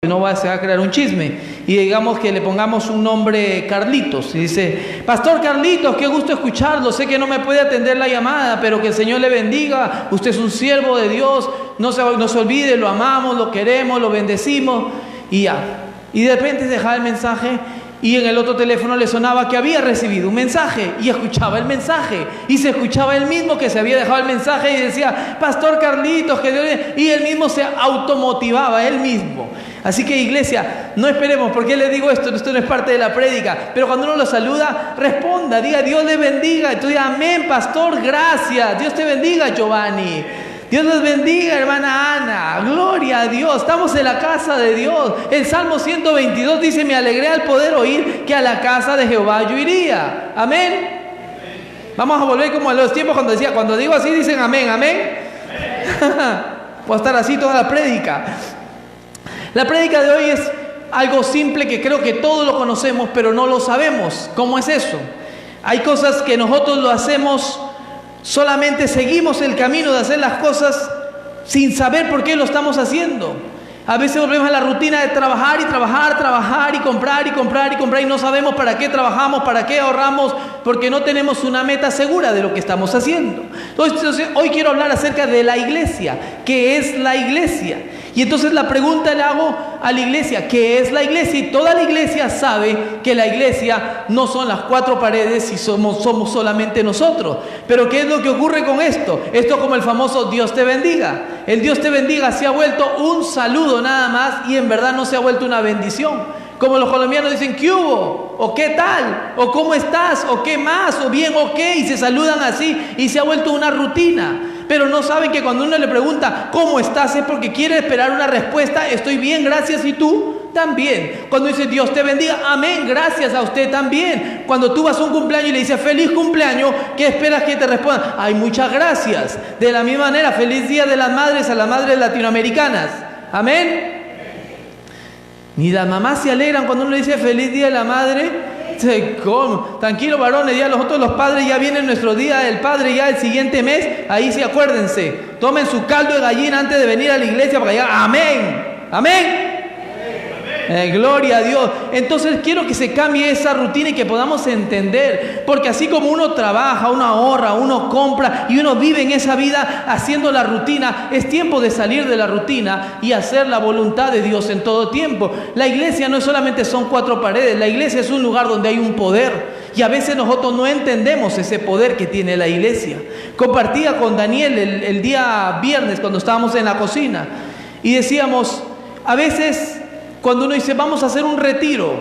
No se va a crear un chisme y digamos que le pongamos un nombre Carlitos y dice: Pastor Carlitos, qué gusto escucharlo, sé que no me puede atender la llamada, pero que el Señor le bendiga, usted es un siervo de Dios, no se olvide, lo amamos, lo queremos, lo bendecimos. Y ya, y de repente se dejaba el mensaje y en el otro teléfono le sonaba que había recibido un mensaje y escuchaba el mensaje y se escuchaba él mismo que se había dejado el mensaje y decía: Pastor Carlitos, que Dios... y él mismo se automotivaba, él mismo. Así que, iglesia, no esperemos. ¿Por qué le digo esto? Esto no es parte de la prédica, pero cuando uno lo saluda, responda, diga: Dios le bendiga. Entonces, amén, pastor, gracias, Dios te bendiga, Giovanni, Dios les bendiga, hermana Ana, gloria a Dios, estamos en la casa de Dios. El Salmo 122 dice: me alegré al poder oír que a la casa de Jehová yo iría. Amén. Vamos a volver como a los tiempos cuando decía, cuando digo así dicen amén, amén. Puedo estar así toda la prédica. La prédica de hoy es algo simple que creo que todos lo conocemos, pero no lo sabemos. ¿Cómo es eso? Hay cosas que nosotros lo hacemos, solamente seguimos el camino de hacer las cosas sin saber por qué lo estamos haciendo. A veces volvemos a la rutina de trabajar y trabajar, trabajar y comprar y comprar y comprar y no sabemos para qué trabajamos, para qué ahorramos, porque no tenemos una meta segura de lo que estamos haciendo. Entonces hoy quiero hablar acerca de la iglesia. ¿Qué es la iglesia? Y entonces la pregunta le hago a la iglesia: ¿qué es la iglesia? Y toda la iglesia sabe que la iglesia no son las cuatro paredes y somos solamente nosotros. Pero ¿qué es lo que ocurre con esto? Esto, como el famoso Dios te bendiga. El Dios te bendiga se ha vuelto un saludo nada más y en verdad no se ha vuelto una bendición. Como los colombianos dicen: ¿qué hubo? ¿O qué tal? ¿O cómo estás? ¿O qué más? ¿O bien? ¿O qué? Y se saludan así y se ha vuelto una rutina. Pero no saben que cuando uno le pregunta ¿cómo estás? Es porque quiere esperar una respuesta: estoy bien, gracias, ¿y tú? También. Cuando dice Dios te bendiga, amén, gracias, a usted también. Cuando tú vas a un cumpleaños y le dices feliz cumpleaños, ¿qué esperas que te respondan? Ay, muchas gracias. De la misma manera, feliz día de las madres a las madres latinoamericanas. Amén. Ni las mamás se alegran cuando uno le dice feliz día de la madre. ¿Cómo? Tranquilo, varones, ya los padres ya vienen nuestro día del padre ya el siguiente mes. Ahí sí, acuérdense, tomen su caldo de gallina antes de venir a la iglesia para allá. Amén, amén. Gloria a Dios. Entonces quiero que se cambie esa rutina y que podamos entender, porque así como uno trabaja, uno ahorra, uno compra y uno vive en esa vida haciendo la rutina, es tiempo de salir de la rutina y hacer la voluntad de Dios en todo tiempo. La iglesia no solamente son cuatro paredes, la iglesia es un lugar donde hay un poder y a veces nosotros no entendemos ese poder que tiene la iglesia. Compartía con Daniel el día viernes cuando estábamos en la cocina y decíamos, a veces cuando uno dice vamos a hacer un retiro,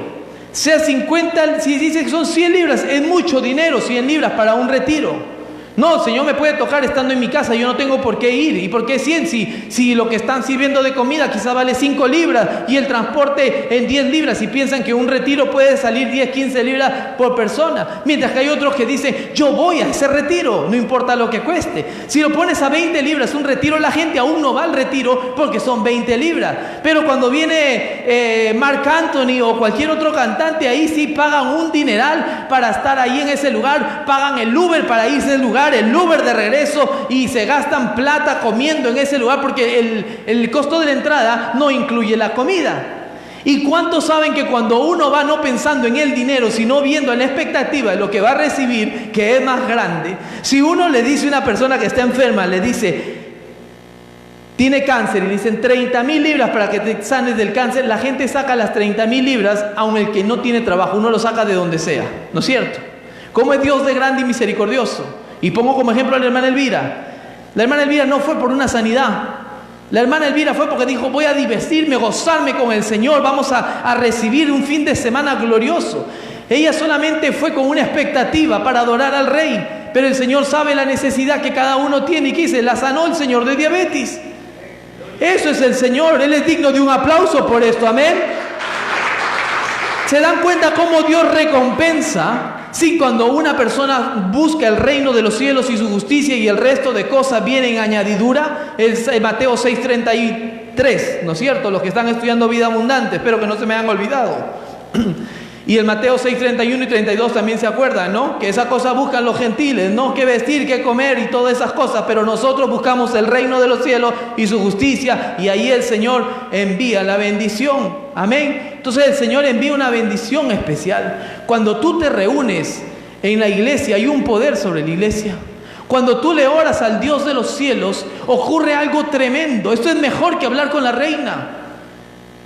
sea 50, si dice que son 100 libras, es mucho dinero, 100 libras para un retiro. No, Señor, me puede tocar estando en mi casa, yo no tengo por qué ir. ¿Y por qué 100? Si lo que están sirviendo de comida quizás vale 5 libras y el transporte en 10 libras. Y piensan que un retiro puede salir 10, 15 libras por persona. Mientras que hay otros que dicen, yo voy a ese retiro, no importa lo que cueste. Si lo pones a 20 libras un retiro, la gente aún no va al retiro porque son 20 libras. Pero cuando viene Marc Anthony o cualquier otro cantante, ahí sí pagan un dineral para estar ahí en ese lugar. Pagan el Uber para irse al lugar, el Uber de regreso, y se gastan plata comiendo en ese lugar porque el costo de la entrada no incluye la comida. ¿Y cuántos saben que cuando uno va no pensando en el dinero, sino viendo en la expectativa de lo que va a recibir, que es más grande? Si uno le dice a una persona que está enferma, le dice tiene cáncer y le dicen 30,000 libras para que te sanes del cáncer, la gente saca las 30,000 libras, aun el que no tiene trabajo, uno lo saca de donde sea, ¿no es cierto? ¿Cómo es Dios de grande y misericordioso? Y pongo como ejemplo a la hermana Elvira. La hermana Elvira no fue por una sanidad. La hermana Elvira fue porque dijo, voy a divertirme, gozarme con el Señor, vamos a recibir un fin de semana glorioso. Ella solamente fue con una expectativa para adorar al Rey, pero el Señor sabe la necesidad que cada uno tiene. ¿Y qué dice? La sanó el Señor de diabetes. Eso es el Señor, Él es digno de un aplauso por esto, amén. ¿Se dan cuenta cómo Dios recompensa? Sí, cuando una persona busca el reino de los cielos y su justicia y el resto de cosas vienen en añadidura, es Mateo 6:33, ¿no es cierto? Los que están estudiando vida abundante, espero que no se me hayan olvidado. Y en Mateo 6, 31 y 32 también se acuerdan, ¿no? Que esa cosa buscan los gentiles, ¿no? Qué vestir, qué comer y todas esas cosas. Pero nosotros buscamos el reino de los cielos y su justicia. Y ahí el Señor envía la bendición. Amén. Entonces el Señor envía una bendición especial. Cuando tú te reúnes en la iglesia, hay un poder sobre la iglesia. Cuando tú le oras al Dios de los cielos, ocurre algo tremendo. Esto es mejor que hablar con la reina.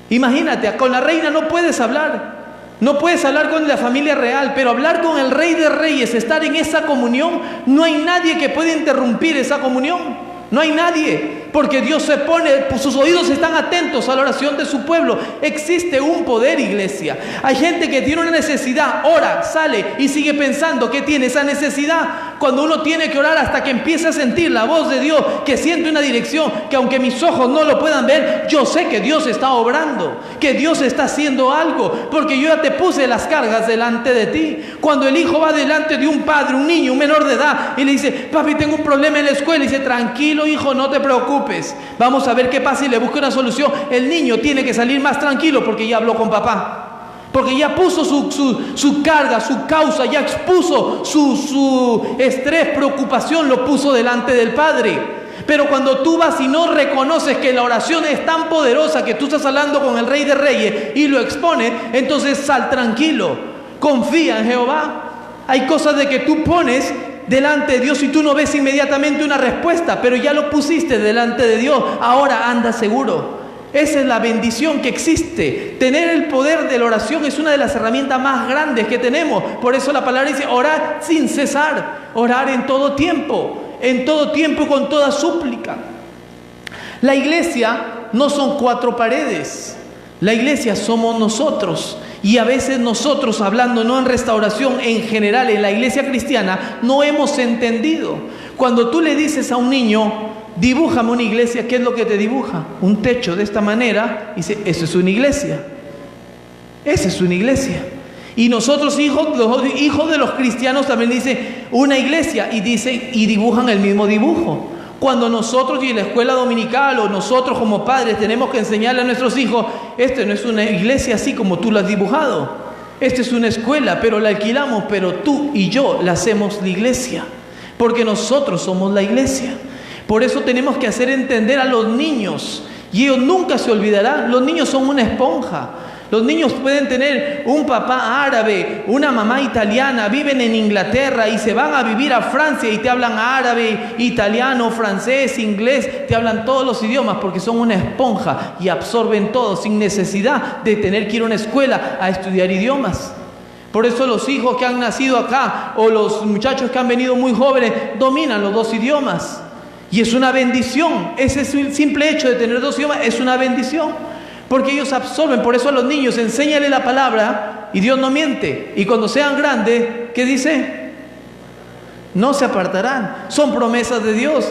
Imagínate, con la reina no puedes hablar. No puedes hablar con la familia real, pero hablar con el Rey de Reyes, estar en esa comunión, no hay nadie que pueda interrumpir esa comunión. No hay nadie, porque Dios se pone, sus oídos están atentos a la oración de su pueblo. Existe un poder, iglesia. Hay gente que tiene una necesidad, ora, sale y sigue pensando que tiene esa necesidad. Cuando uno tiene que orar hasta que empiece a sentir la voz de Dios, que siente una dirección, que aunque mis ojos no lo puedan ver, yo sé que Dios está obrando, que Dios está haciendo algo, porque yo ya te puse las cargas delante de ti. Cuando el hijo va delante de un padre, un niño, un menor de edad, y le dice, papi, tengo un problema en la escuela, y dice, tranquilo, hijo, no te preocupes, vamos a ver qué pasa y le busco una solución. El niño tiene que salir más tranquilo porque ya habló con papá, porque ya puso su carga, su causa, ya expuso su estrés, preocupación, lo puso delante del Padre. Pero cuando tú vas y no reconoces que la oración es tan poderosa, que tú estás hablando con el Rey de Reyes y lo expones, entonces sal tranquilo, confía en Jehová. Hay cosas de que tú pones delante de Dios y tú no ves inmediatamente una respuesta, pero ya lo pusiste delante de Dios, ahora anda seguro. Esa es la bendición que existe. Tener el poder de la oración es una de las herramientas más grandes que tenemos. Por eso la palabra dice, orar sin cesar, orar en todo tiempo con toda súplica. La iglesia no son cuatro paredes, la iglesia somos nosotros. Y a veces nosotros, hablando no en restauración, en general en la iglesia cristiana, no hemos entendido. Cuando tú le dices a un niño, dibújame una iglesia, ¿qué es lo que te dibuja? Un techo de esta manera, y dice, eso es una iglesia. Esa es una iglesia. Y nosotros, los hijos de los cristianos, también dicen una iglesia, y dicen, y dibujan el mismo dibujo. Cuando nosotros y en la escuela dominical o nosotros como padres tenemos que enseñarle a nuestros hijos, esta no es una iglesia así como tú la has dibujado. Esta es una escuela, pero la alquilamos, pero tú y yo la hacemos la iglesia. Porque nosotros somos la iglesia. Por eso tenemos que hacer entender a los niños, y ellos nunca se olvidarán. Los niños son una esponja. Los niños pueden tener un papá árabe, una mamá italiana, viven en Inglaterra y se van a vivir a Francia y te hablan árabe, italiano, francés, inglés, te hablan todos los idiomas porque son una esponja y absorben todo sin necesidad de tener que ir a una escuela a estudiar idiomas. Por eso los hijos que han nacido acá o los muchachos que han venido muy jóvenes dominan los dos idiomas. Y es una bendición. Ese simple hecho de tener dos idiomas es una bendición. Porque ellos absorben. Por eso a los niños enséñale la palabra y Dios no miente. Y cuando sean grandes, ¿qué dice? No se apartarán. Son promesas de Dios.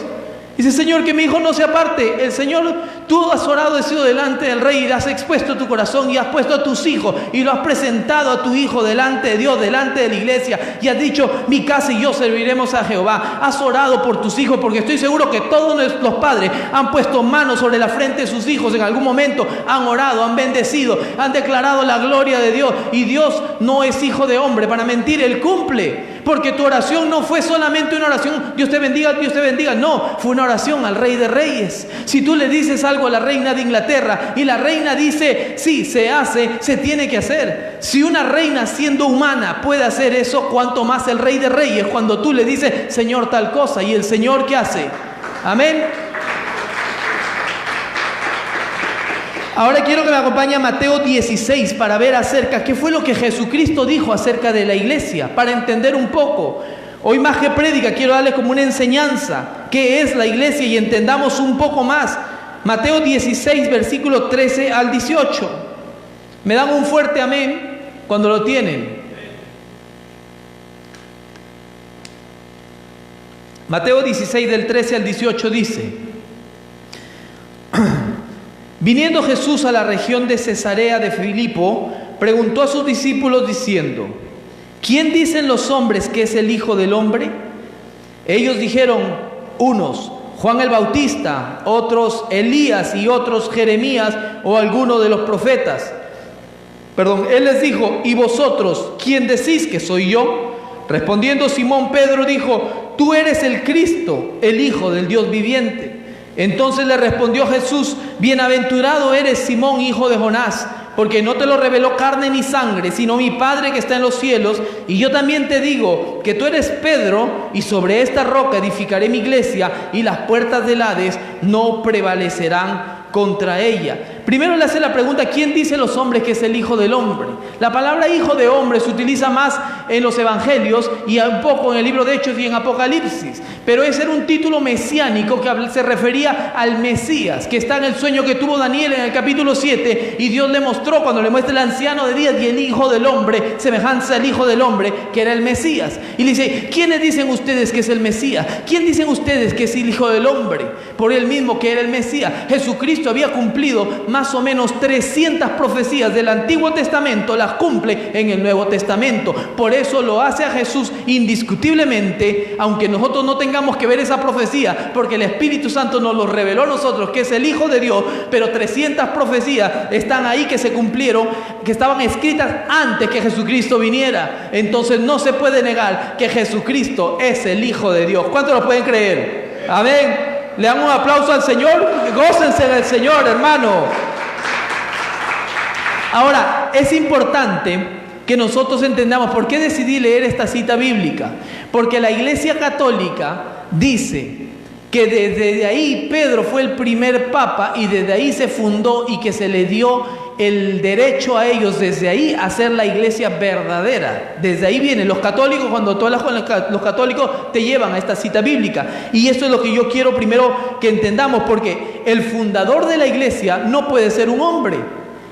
Dice, Señor, que mi hijo no se aparte. El Señor, tú has orado, has sido delante del Rey y has expuesto tu corazón y has puesto a tus hijos y lo has presentado a tu hijo delante de Dios, delante de la iglesia, y has dicho, mi casa y yo serviremos a Jehová. Has orado por tus hijos, porque estoy seguro que todos los padres han puesto manos sobre la frente de sus hijos en algún momento, han orado, han bendecido, han declarado la gloria de Dios. Y Dios no es hijo de hombre para mentir, Él cumple. Porque tu oración no fue solamente una oración, Dios te bendiga, no, fue una oración al Rey de Reyes. Si tú le dices algo a la reina de Inglaterra y la reina dice, sí, se hace, se tiene que hacer. Si una reina siendo humana puede hacer eso, cuánto más el Rey de Reyes cuando tú le dices, Señor, tal cosa, y el Señor, ¿qué hace? Amén. Ahora quiero que me acompañe a Mateo 16 para ver acerca qué fue lo que Jesucristo dijo acerca de la iglesia, para entender un poco. Hoy más que prédica quiero darles como una enseñanza qué es la iglesia y entendamos un poco más. Mateo 16 versículo 13 al 18. Me dan un fuerte amén cuando lo tienen. Mateo 16 del 13 al 18 dice: Viniendo Jesús a la región de Cesarea de Filipo, preguntó a sus discípulos diciendo: ¿Quién dicen los hombres que es el Hijo del Hombre? Ellos dijeron, unos, Juan el Bautista, otros Elías y otros Jeremías o alguno de los profetas. Él les dijo: ¿y vosotros quién decís que soy yo? Respondiendo Simón Pedro dijo: tú eres el Cristo, el Hijo del Dios viviente. Entonces le respondió Jesús: bienaventurado eres, Simón, hijo de Jonás, porque no te lo reveló carne ni sangre, sino mi Padre que está en los cielos. Y yo también te digo que tú eres Pedro, y sobre esta roca edificaré mi iglesia, y las puertas del Hades no prevalecerán contra ella. Primero le hace la pregunta: ¿quién dice los hombres que es el Hijo del Hombre? La palabra Hijo de Hombre se utiliza más en los evangelios y un poco en el libro de Hechos y en Apocalipsis, pero ese era un título mesiánico que se refería al Mesías, que está en el sueño que tuvo Daniel en el capítulo 7, y Dios le mostró, cuando le muestra el anciano de días y el Hijo del Hombre, semejanza al Hijo del Hombre, que era el Mesías. Y le dice: ¿quiénes dicen ustedes que es el Mesías? ¿Quién dicen ustedes que es el Hijo del Hombre? Por él mismo que era el Mesías. Jesucristo había cumplido más o menos 300 profecías del Antiguo Testamento, las cumple en el Nuevo Testamento. Por eso lo hace a Jesús indiscutiblemente, aunque nosotros no tengamos que ver esa profecía, porque el Espíritu Santo nos lo reveló a nosotros, que es el Hijo de Dios. Pero 300 profecías están ahí que se cumplieron, que estaban escritas antes que Jesucristo viniera. Entonces no se puede negar que Jesucristo es el Hijo de Dios. ¿Cuántos lo pueden creer? Amén. Le dan un aplauso al Señor. Gócense del Señor, hermano. Ahora, es importante que nosotros entendamos por qué decidí leer esta cita bíblica. Porque la Iglesia Católica dice que desde ahí Pedro fue el primer papa, y desde ahí se fundó, y que se le dio el derecho a ellos desde ahí a ser la iglesia verdadera. Desde ahí vienen los católicos. Cuando tú hablas con los católicos, te llevan a esta cita bíblica, y esto es lo que yo quiero primero que entendamos, porque el fundador de la iglesia no puede ser un hombre.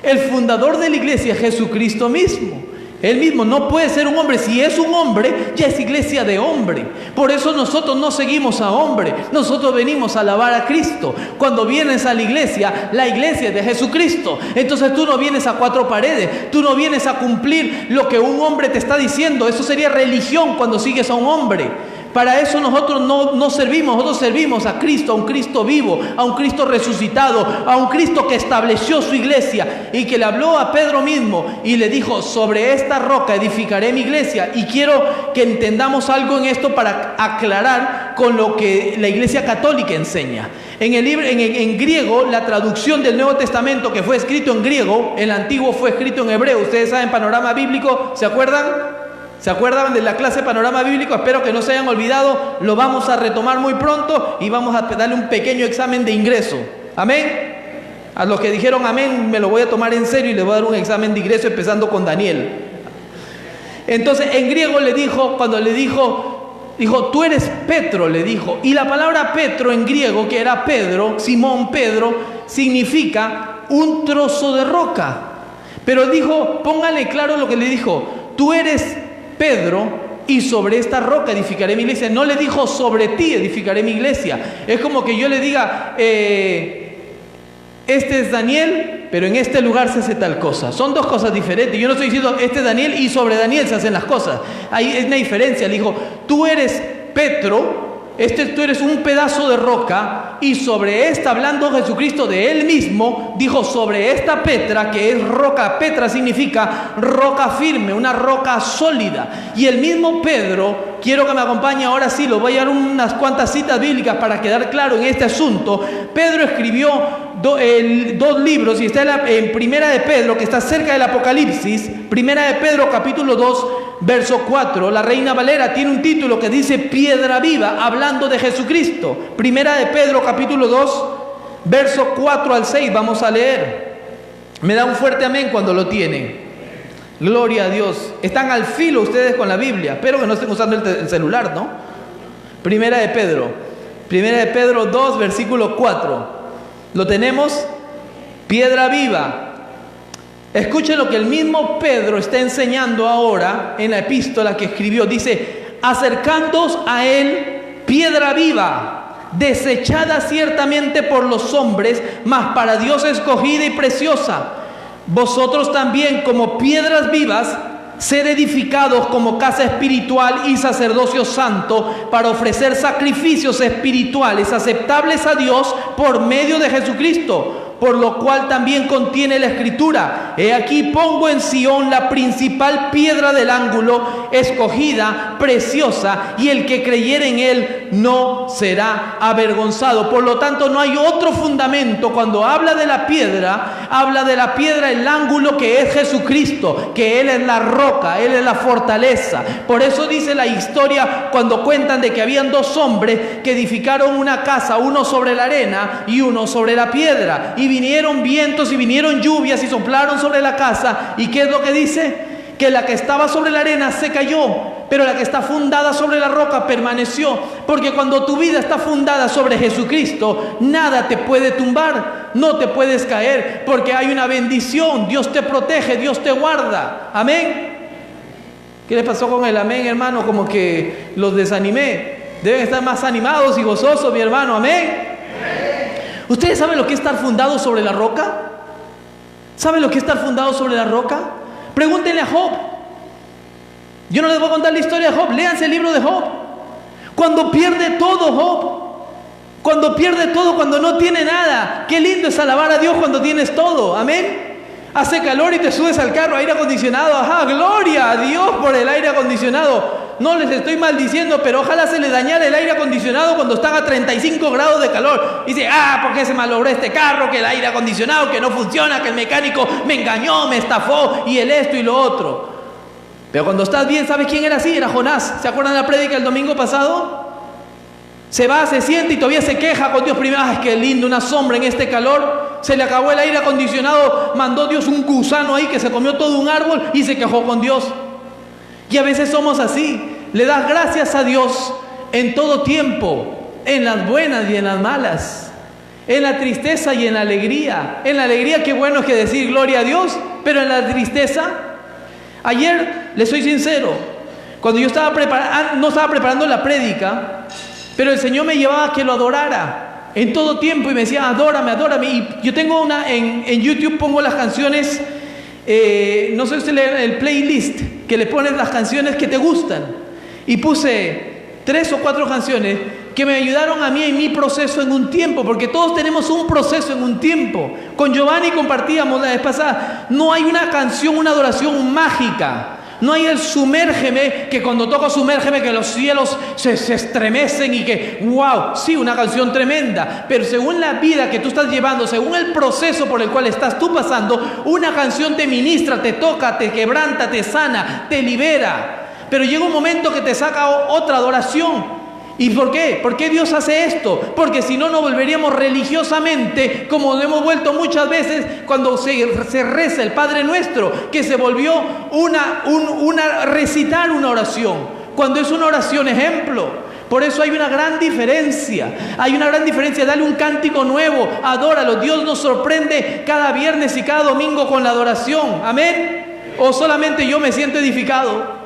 El fundador de la iglesia es Jesucristo mismo. Él mismo no puede ser un hombre. Si es un hombre, ya es iglesia de hombre. Por eso nosotros no seguimos a hombre. Nosotros venimos a alabar a Cristo. Cuando vienes a la iglesia es de Jesucristo. Entonces tú no vienes a cuatro paredes. Tú no vienes a cumplir lo que un hombre te está diciendo. Eso sería religión cuando sigues a un hombre. Para eso nosotros no servimos. Nosotros servimos a Cristo, a un Cristo vivo, a un Cristo resucitado, a un Cristo que estableció su iglesia y que le habló a Pedro mismo y le dijo: sobre esta roca edificaré mi iglesia. Y quiero que entendamos algo en esto para aclarar con lo que la Iglesia Católica enseña. En el libro, en griego, la traducción del Nuevo Testamento, que fue escrito en griego, el antiguo fue escrito en hebreo. Ustedes saben, panorama bíblico, ¿se acuerdan? ¿Se acuerdan de la clase Panorama Bíblico? Espero que no se hayan olvidado. Lo vamos a retomar muy pronto y vamos a darle un pequeño examen de ingreso. ¿Amén? A los que dijeron amén, me lo voy a tomar en serio y les voy a dar un examen de ingreso empezando con Daniel. Entonces, en griego le dijo, cuando le dijo, tú eres Petro, le dijo. Y la palabra Petro en griego, que era Pedro, Simón Pedro, significa un trozo de roca. Pero dijo, póngale claro lo que le dijo: tú eres Pedro, y sobre esta roca edificaré mi iglesia. No le dijo: sobre ti edificaré mi iglesia. Es como que yo le diga: este es Daniel, pero en este lugar se hace tal cosa. Son dos cosas diferentes. Yo no estoy diciendo este es Daniel y sobre Daniel se hacen las cosas. Hay una diferencia. Le dijo: tú eres Petro, tú eres un pedazo de roca, y sobre esta, hablando Jesucristo de él mismo, dijo: sobre esta Petra, que es roca. Petra significa roca firme, una roca sólida. Y el mismo Pedro, quiero que me acompañe ahora sí, lo voy a dar unas cuantas citas bíblicas para quedar claro en este asunto. Pedro escribió dos libros, y está en Primera de Pedro, que está cerca del Apocalipsis. Primera de Pedro, capítulo 2, verso 4. La Reina Valera tiene un título que dice Piedra Viva, hablando de Jesucristo. Primera de Pedro, capítulo 2, verso 4 al 6. Vamos a leer. Me da un fuerte amén cuando lo tienen. Gloria a Dios. Están al filo ustedes con la Biblia. Espero que no estén usando el celular, ¿no? Primera de Pedro 2, versículo 4. ¿Lo tenemos? Piedra viva. Escuchen lo que el mismo Pedro está enseñando ahora en la epístola que escribió. Dice: acercándoos a él, piedra viva, desechada ciertamente por los hombres, mas para Dios escogida y preciosa. Vosotros también, como piedras vivas, sed edificados como casa espiritual y sacerdocio santo, para ofrecer sacrificios espirituales aceptables a Dios por medio de Jesucristo. por lo cual también contiene la Escritura: he aquí pongo en Sión la principal piedra del ángulo, escogida, preciosa, y el que creyere en él no será avergonzado. Por lo tanto, no hay otro fundamento. Cuando habla de la piedra, el ángulo, que es Jesucristo, que Él es la roca, Él es la fortaleza. Por eso dice la historia, cuando cuentan de que habían dos hombres que edificaron una casa, uno sobre la arena y uno sobre la piedra, y vinieron vientos y vinieron lluvias y soplaron sobre la casa. ¿Y qué es lo que dice? Que la que estaba sobre la arena se cayó, pero la que está fundada sobre la roca permaneció. Porque cuando tu vida está fundada sobre Jesucristo, nada te puede tumbar, no te puedes caer, porque hay una bendición. Dios te protege, Dios te guarda. Amén. ¿Qué les pasó con el amén, hermano? Como que los desanimé. Deben estar más animados y gozosos, mi hermano. Amén. ¿Ustedes saben lo que es estar fundado sobre la roca? ¿Saben lo que es estar fundado sobre la roca? Pregúntenle a Job. Yo no les voy a contar la historia de Job. Léanse el libro de Job. Cuando pierde todo, Job. Cuando pierde todo, cuando no tiene nada. Qué lindo es alabar a Dios cuando tienes todo. Amén. Hace calor y te subes al carro, aire acondicionado. Ajá, gloria a Dios por el aire acondicionado. No les estoy maldiciendo, pero ojalá se les dañara el aire acondicionado cuando están a 35 grados de calor. Dice, ¿por qué se malogró este carro? Que el aire acondicionado, que no funciona, que el mecánico me engañó, me estafó, y el esto y lo otro. Pero cuando estás bien, ¿sabes quién era así? Era Jonás. ¿Se acuerdan de la prédica el domingo pasado? Se va, se siente y todavía se queja con Dios primero. ¡Ay, qué lindo, una sombra en este calor! Se le acabó el aire acondicionado, mandó Dios un gusano ahí que se comió todo un árbol y se quejó con Dios. Y a veces somos así. Le das gracias a Dios en todo tiempo, en las buenas y en las malas, en la tristeza y en la alegría. En la alegría, qué bueno es que decir gloria a Dios, pero en la tristeza, ayer, les soy sincero, cuando yo no estaba preparando la prédica, pero el Señor me llevaba a que lo adorara en todo tiempo y me decía, adórame, adórame. Y yo tengo en YouTube pongo las canciones, no sé si usted lee el playlist, que le pones las canciones que te gustan. Y puse 3 o 4 canciones que me ayudaron a mí en mi proceso en un tiempo, porque todos tenemos un proceso en un tiempo. Con Giovanni compartíamos la vez pasada, no hay una canción, una adoración mágica. No hay el sumérgeme, que cuando toco sumérgeme que los cielos se estremecen y que wow, sí, una canción tremenda. Pero según la vida que tú estás llevando, según el proceso por el cual estás tú pasando, una canción te ministra, te toca, te quebranta, te sana, te libera. Pero llega un momento que te saca otra adoración. ¿Y por qué? ¿Por qué Dios hace esto? Porque si no, nos volveríamos religiosamente, como lo hemos vuelto muchas veces cuando se reza el Padre Nuestro, que se volvió recitar una oración, cuando es una oración ejemplo. Por eso hay una gran diferencia. Hay una gran diferencia. Dale un cántico nuevo, adóralo. Dios nos sorprende cada viernes y cada domingo con la adoración. Amén. O solamente yo me siento edificado.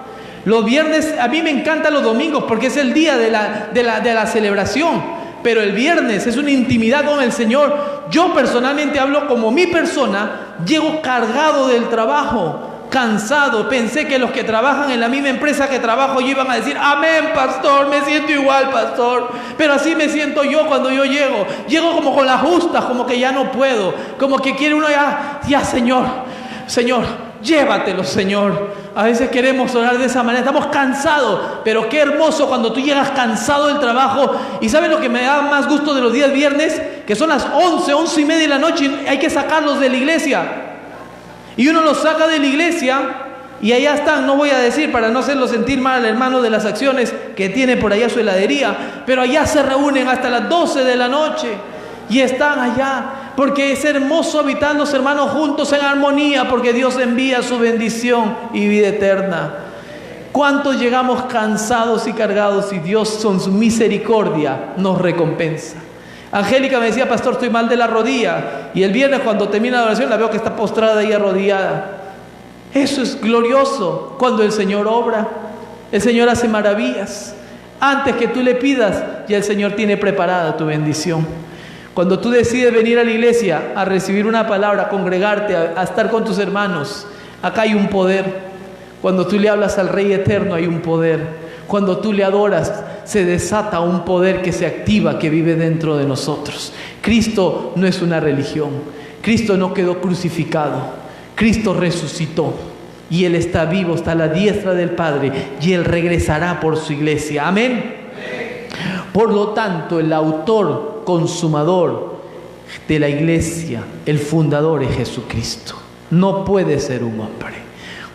Los viernes, a mí me encantan los domingos porque es el día de la celebración. Pero el viernes es una intimidad con el Señor. Yo personalmente hablo como mi persona. Llego cargado del trabajo, cansado. Pensé que los que trabajan en la misma empresa que trabajo yo iban a decir, amén, pastor, me siento igual, pastor. Pero así me siento yo cuando yo llego. Llego como con las justas, como que ya no puedo. Como que quiere uno ya Señor, llévatelo, Señor. A veces queremos orar de esa manera, estamos cansados, pero qué hermoso cuando tú llegas cansado del trabajo. ¿Y sabes lo que me da más gusto de los días viernes? Que son las 11 y media de la noche y hay que sacarlos de la iglesia. Y uno los saca de la iglesia y allá están, no voy a decir para no hacerlo sentir mal al hermano de las acciones que tiene por allá su heladería, pero allá se reúnen hasta las 12 de la noche y están allá. Porque es hermoso habitar los hermanos juntos en armonía, porque Dios envía su bendición y vida eterna. ¿Cuántos llegamos cansados y cargados y Dios con su misericordia nos recompensa? Angélica me decía, pastor, estoy mal de la rodilla. Y el viernes cuando termina la oración la veo que está postrada ahí arrodillada. Eso es glorioso cuando el Señor obra. El Señor hace maravillas. Antes que tú le pidas, ya el Señor tiene preparada tu bendición. Cuando tú decides venir a la iglesia a recibir una palabra, a congregarte, a estar con tus hermanos, acá hay un poder. Cuando tú le hablas al Rey Eterno hay un poder. Cuando tú le adoras, se desata un poder que se activa, que vive dentro de nosotros. Cristo no es una religión. Cristo no quedó crucificado, Cristo resucitó. Y Él está vivo, está a la diestra del Padre, y Él regresará por su iglesia. Amén. Por lo tanto, el autor, consumador de la iglesia, el fundador es Jesucristo. No puede ser un hombre.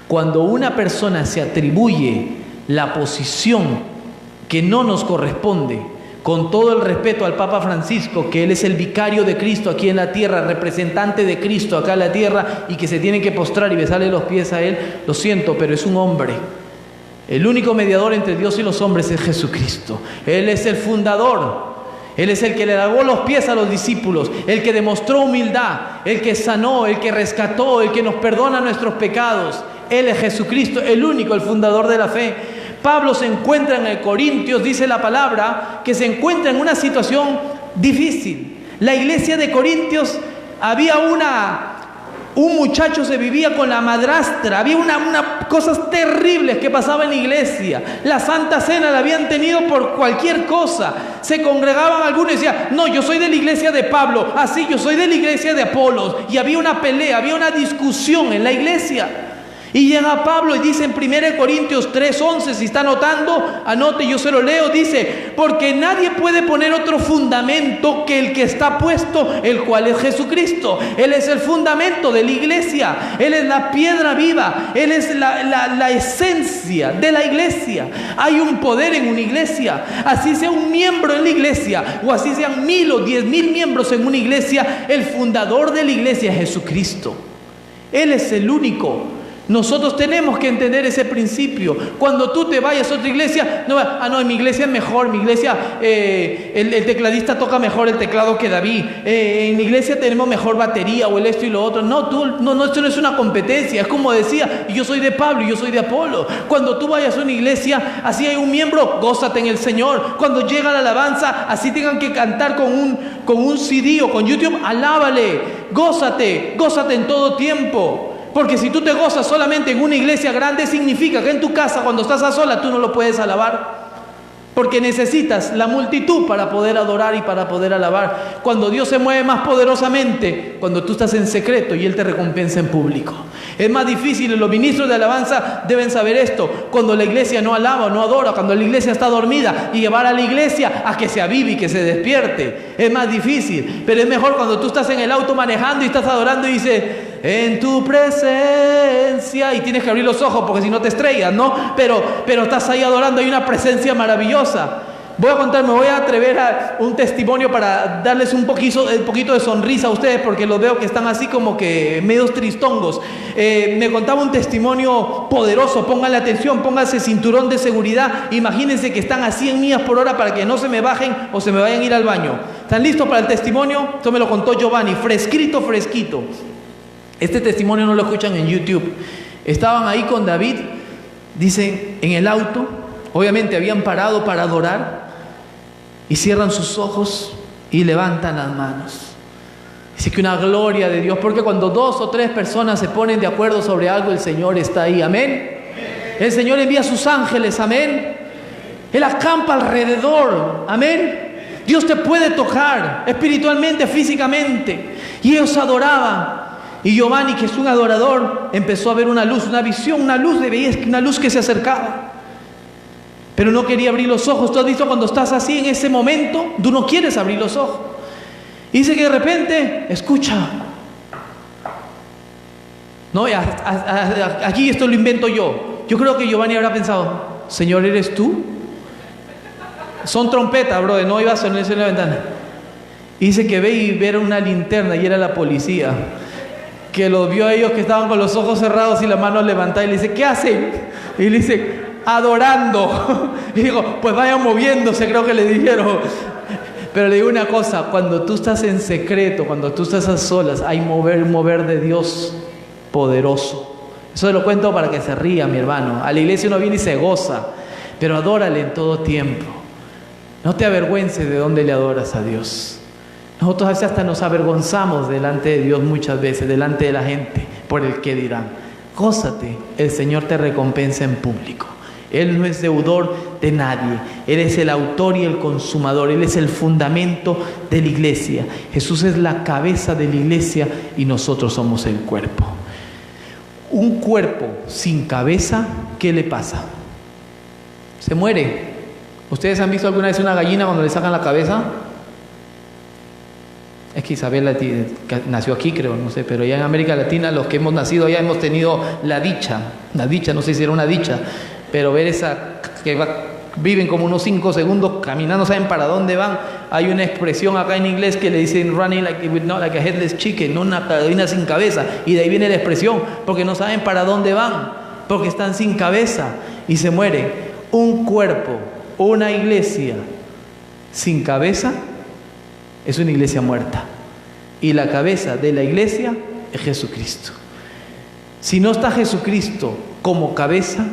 Cuando una persona se atribuye la posición que no nos corresponde, con todo el respeto al Papa Francisco, que él es el vicario de Cristo aquí en la tierra, representante de Cristo acá en la tierra, y que se tiene que postrar y besarle los pies a él, lo siento, pero es un hombre. El único mediador entre Dios y los hombres es Jesucristo. Él es el fundador. Él es el que le lavó los pies a los discípulos, el que demostró humildad, el que sanó, el que rescató, el que nos perdona nuestros pecados. Él es Jesucristo, el único, el fundador de la fe. Pablo se encuentra en el Corintios, dice la palabra, que se encuentra en una situación difícil. La iglesia de Corintios, había un muchacho se vivía con la madrastra, había cosas terribles que pasaban en la iglesia. La Santa Cena la habían tenido por cualquier cosa. Se congregaban algunos y decían, no, yo soy de la iglesia de Pablo, así yo soy de la iglesia de Apolos. Y había una pelea, había una discusión en la iglesia. Y llega Pablo y dice en 1 Corintios 3:11, si está anotando, anote, yo se lo leo, dice, porque nadie puede poner otro fundamento que el que está puesto, el cual es Jesucristo. Él es el fundamento de la iglesia, Él es la piedra viva, Él es la esencia de la iglesia. Hay un poder en una iglesia, así sea un miembro en la iglesia, o así sean 1000 o 10,000 miembros en una iglesia, el fundador de la iglesia es Jesucristo. Él es el único. Nosotros tenemos que entender ese principio. Cuando tú te vayas a otra iglesia, no, en mi iglesia es mejor, mi iglesia, el tecladista toca mejor el teclado que David, en mi iglesia tenemos mejor batería, o el esto y lo otro. No, esto no es una competencia. Es como decía, yo soy de Pablo y yo soy de Apolo. Cuando tú vayas a una iglesia, así hay un miembro, gózate en el Señor. Cuando llega la alabanza, así tengan que cantar con un CD o con YouTube, alábale, gózate en todo tiempo. Porque si tú te gozas solamente en una iglesia grande, significa que en tu casa, cuando estás a sola, tú no lo puedes alabar. Porque necesitas la multitud para poder adorar y para poder alabar. Cuando Dios se mueve más poderosamente, cuando tú estás en secreto y Él te recompensa en público. Es más difícil, los ministros de alabanza deben saber esto. Cuando la iglesia no alaba o no adora, cuando la iglesia está dormida, y llevar a la iglesia a que se avive y que se despierte. Es más difícil, pero es mejor cuando tú estás en el auto manejando y estás adorando y dices, en tu presencia, y tienes que abrir los ojos porque si no te estrellas, ¿no? Pero estás ahí adorando, hay una presencia maravillosa. Me voy a atrever a un testimonio para darles un poquito de sonrisa a ustedes, porque los veo que están así como que medios tristongos. Me contaba un testimonio poderoso. Pónganle atención, pónganse cinturón de seguridad. Imagínense que están a 100 millas por hora para que no se me bajen o se me vayan a ir al baño. ¿Están listos para el testimonio? Esto me lo contó Giovanni, fresquito. Este testimonio no lo escuchan en YouTube. Estaban ahí con David, dicen, en el auto. Obviamente habían parado para adorar. Y cierran sus ojos y levantan las manos. Dice que una gloria de Dios, porque cuando 2 o 3 personas se ponen de acuerdo sobre algo, el Señor está ahí. Amén. El Señor envía a sus ángeles. Amén. Él acampa alrededor. Amén. Dios te puede tocar espiritualmente, físicamente. Y ellos adoraban. Y Giovanni, que es un adorador, empezó a ver una luz, una visión, una luz que se acercaba. Pero no quería abrir los ojos. ¿Tú has visto cuando estás así en ese momento? Tú no quieres abrir los ojos. Y dice que de repente, escucha. No, aquí esto lo invento yo. Yo creo que Giovanni habrá pensado, Señor, ¿eres tú? Son trompetas, brother, no iba a sonarse en la ventana. Y dice que ve y ver una linterna y era la policía. Que los vio a ellos que estaban con los ojos cerrados y las manos levantadas. Y le dice, ¿qué hacen? Y le dice, adorando. Y digo, pues vayan moviéndose, creo que le dijeron. Pero le digo una cosa, cuando tú estás en secreto, cuando tú estás a solas, hay mover de Dios poderoso. Eso se lo cuento para que se ría, mi hermano. A la iglesia uno viene y se goza, pero adórale en todo tiempo. No te avergüences de dónde le adoras a Dios. Nosotros a veces hasta nos avergonzamos delante de Dios muchas veces, delante de la gente, por el que dirán. Gózate, el Señor te recompensa en público. Él no es deudor de nadie. Él es el autor y el consumador. Él es el fundamento de la iglesia. Jesús es la cabeza de la iglesia y nosotros somos el cuerpo. Un cuerpo sin cabeza, ¿qué le pasa? Se muere. ¿Ustedes han visto alguna vez una gallina cuando le sacan la cabeza? Es que Isabel nació aquí, creo, no sé, pero ya en América Latina, los que hemos nacido allá hemos tenido la dicha, no sé si era una dicha, pero ver esa que viven como unos 5 segundos caminando, saben para dónde van. Hay una expresión acá en inglés que le dicen running like a headless chicken, una gallina sin cabeza, y de ahí viene la expresión, porque no saben para dónde van, porque están sin cabeza y se mueren. Un cuerpo, una iglesia sin cabeza es una iglesia muerta, y la cabeza de la iglesia es Jesucristo. Si no está Jesucristo como cabeza,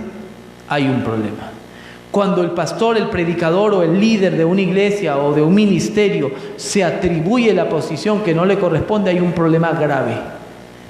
hay un problema. Cuando el pastor, el predicador o el líder de una iglesia o de un ministerio se atribuye la posición que no le corresponde, hay un problema grave,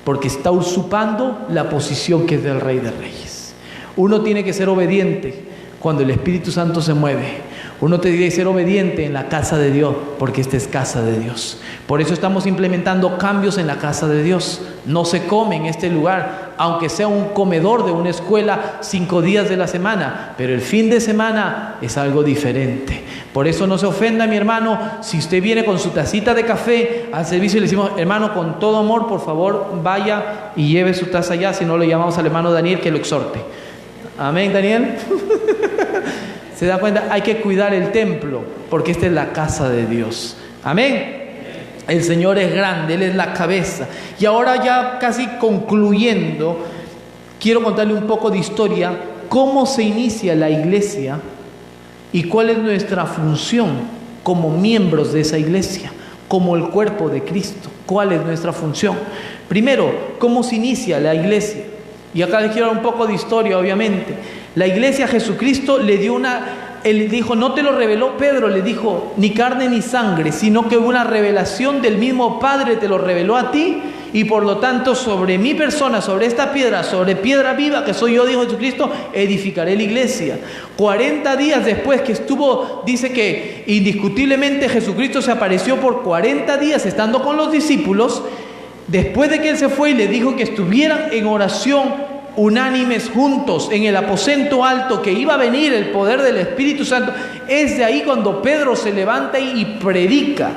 porque está usurpando la posición que es del Rey de Reyes. Uno tiene que ser obediente cuando el Espíritu Santo se mueve. Uno tiene que ser obediente en la casa de Dios, porque esta es casa de Dios. Por eso estamos implementando cambios en la casa de Dios. No se come en este lugar, aunque sea un comedor de una escuela 5 días de la semana, pero el fin de semana es algo diferente. Por eso no se ofenda, mi hermano, si usted viene con su tacita de café al servicio y le decimos: hermano, con todo amor, por favor, vaya y lleve su taza allá, si no, le llamamos al hermano Daniel que lo exhorte. Amén, Daniel. ¿Se da cuenta? Hay que cuidar el templo, porque esta es la casa de Dios. Amén. El Señor es grande, Él es la cabeza. Y ahora, ya casi concluyendo, quiero contarle un poco de historia, cómo se inicia la iglesia y cuál es nuestra función como miembros de esa iglesia, como el cuerpo de Cristo. ¿Cuál es nuestra función? Primero, ¿cómo se inicia la iglesia? Y acá les quiero dar un poco de historia, obviamente. La iglesia a Jesucristo le dio él dijo, no te lo reveló Pedro, le dijo, ni carne ni sangre, sino que una revelación del mismo Padre te lo reveló a ti, y por lo tanto sobre mi persona, sobre esta piedra, sobre piedra viva que soy yo, dijo Jesucristo, edificaré la iglesia. 40 días después que estuvo, dice que indiscutiblemente Jesucristo se apareció por 40 días estando con los discípulos. Después de que Él se fue y le dijo que estuvieran en oración unánimes juntos en el aposento alto, que iba a venir el poder del Espíritu Santo, es de ahí cuando Pedro se levanta y predica.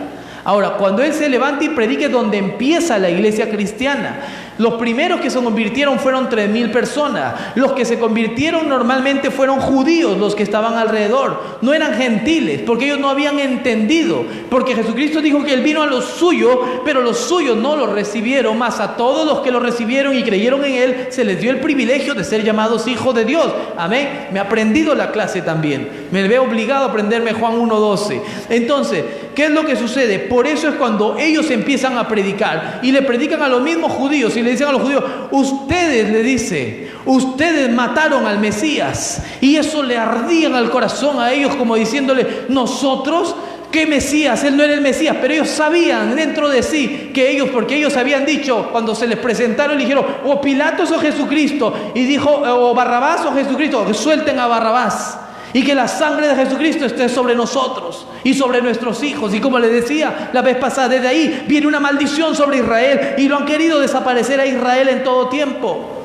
Ahora, cuando él se levanta y predica es donde empieza la iglesia cristiana. Los primeros que se convirtieron fueron 3,000 personas. Los que se convirtieron normalmente fueron judíos, los que estaban alrededor. No eran gentiles, porque ellos no habían entendido. Porque Jesucristo dijo que Él vino a los suyos, pero los suyos no lo recibieron. Más a todos los que lo recibieron y creyeron en Él, se les dio el privilegio de ser llamados hijos de Dios. Amén. Me he aprendido la clase también. Me veo obligado a aprenderme Juan 1:12. Entonces, ¿qué es lo que sucede? Por eso es cuando ellos empiezan a predicar y le predican a los mismos judíos y le dicen a los judíos: ustedes, le dice, ustedes mataron al Mesías. Y eso le ardía en el corazón a ellos, como diciéndole: nosotros, ¿qué Mesías? Él no era el Mesías. Pero ellos sabían dentro de sí que ellos, porque ellos habían dicho, cuando se les presentaron, le dijeron: o Pilatos o Jesucristo. Y dijo: o Barrabás o Jesucristo. Que suelten a Barrabás. Y que la sangre de Jesucristo esté sobre nosotros y sobre nuestros hijos. Y como les decía la vez pasada, desde ahí viene una maldición sobre Israel, y lo han querido desaparecer a Israel en todo tiempo.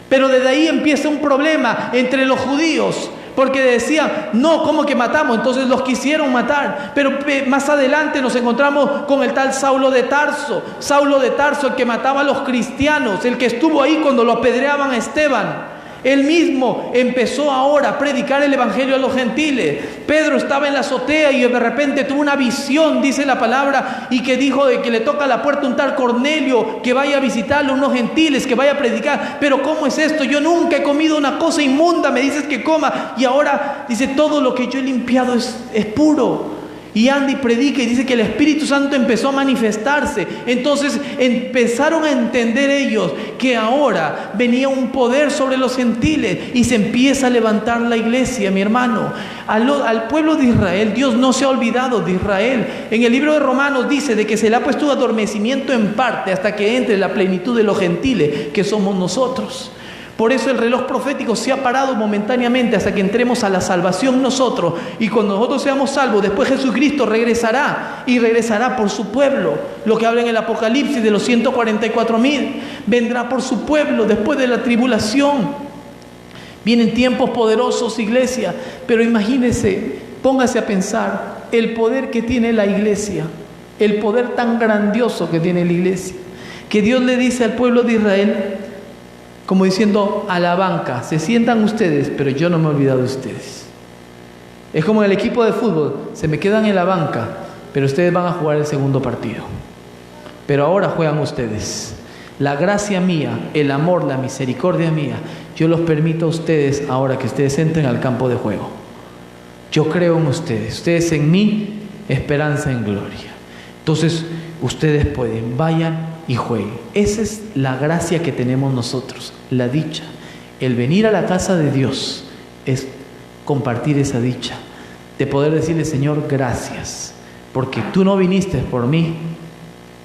Pero desde ahí empieza un problema entre los judíos, porque decían: no, ¿cómo que matamos? Entonces los quisieron matar. Pero más adelante nos encontramos con el tal Saulo de Tarso. Saulo de Tarso, el que mataba a los cristianos, el que estuvo ahí cuando lo apedreaban a Esteban. Él mismo empezó ahora a predicar el evangelio a los gentiles. Pedro estaba en la azotea y de repente tuvo una visión, dice la palabra, y que dijo de que le toca a la puerta un tal Cornelio, que vaya a visitarlo, unos gentiles, que vaya a predicar. Pero ¿cómo es esto? Yo nunca he comido una cosa inmunda, me dices que coma, y ahora dice: todo lo que yo he limpiado es puro. Y anda y predica, y dice que el Espíritu Santo empezó a manifestarse. Entonces empezaron a entender ellos que ahora venía un poder sobre los gentiles, y se empieza a levantar la iglesia, mi hermano. Al pueblo de Israel, Dios no se ha olvidado de Israel. En el libro de Romanos dice de que se le ha puesto adormecimiento en parte hasta que entre la plenitud de los gentiles, que somos nosotros. Por eso el reloj profético se ha parado momentáneamente hasta que entremos a la salvación nosotros. Y cuando nosotros seamos salvos, después Jesucristo regresará y regresará por su pueblo. Lo que habla en el Apocalipsis de los 144,000. Vendrá por su pueblo después de la tribulación. Vienen tiempos poderosos, iglesia. Pero imagínense, póngase a pensar el poder que tiene la iglesia. El poder tan grandioso que tiene la iglesia. Que Dios le dice al pueblo de Israel, como diciendo a la banca, se sientan ustedes, pero yo no me he olvidado de ustedes. Es como en el equipo de fútbol, se me quedan en la banca, pero ustedes van a jugar el segundo partido. Pero ahora juegan ustedes. La gracia mía, el amor, la misericordia mía, yo los permito a ustedes ahora que ustedes entren al campo de juego. Yo creo en ustedes en mí, esperanza en gloria. Entonces, ustedes pueden, vayan y jueguen. Esa es la gracia que tenemos nosotros, la dicha. El venir a la casa de Dios es compartir esa dicha, de poder decirle, Señor, gracias, porque tú no viniste por mí,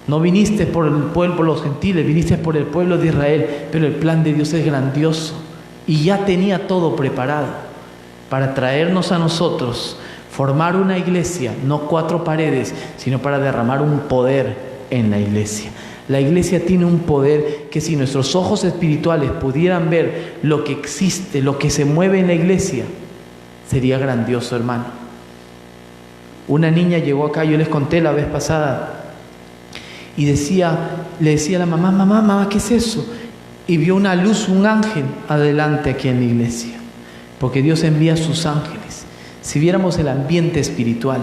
no viniste por el pueblo, por los gentiles, viniste por el pueblo de Israel, pero el plan de Dios es grandioso y ya tenía todo preparado para traernos a nosotros, formar una iglesia, no 4 paredes, sino para derramar un poder en la iglesia. La iglesia tiene un poder que si nuestros ojos espirituales pudieran ver lo que existe, lo que se mueve en la iglesia, sería grandioso, hermano. Una niña llegó acá, yo les conté la vez pasada, y le decía a la mamá, mamá, ¿qué es eso? Y vio una luz, un ángel adelante aquí en la iglesia, porque Dios envía a sus ángeles. Si viéramos el ambiente espiritual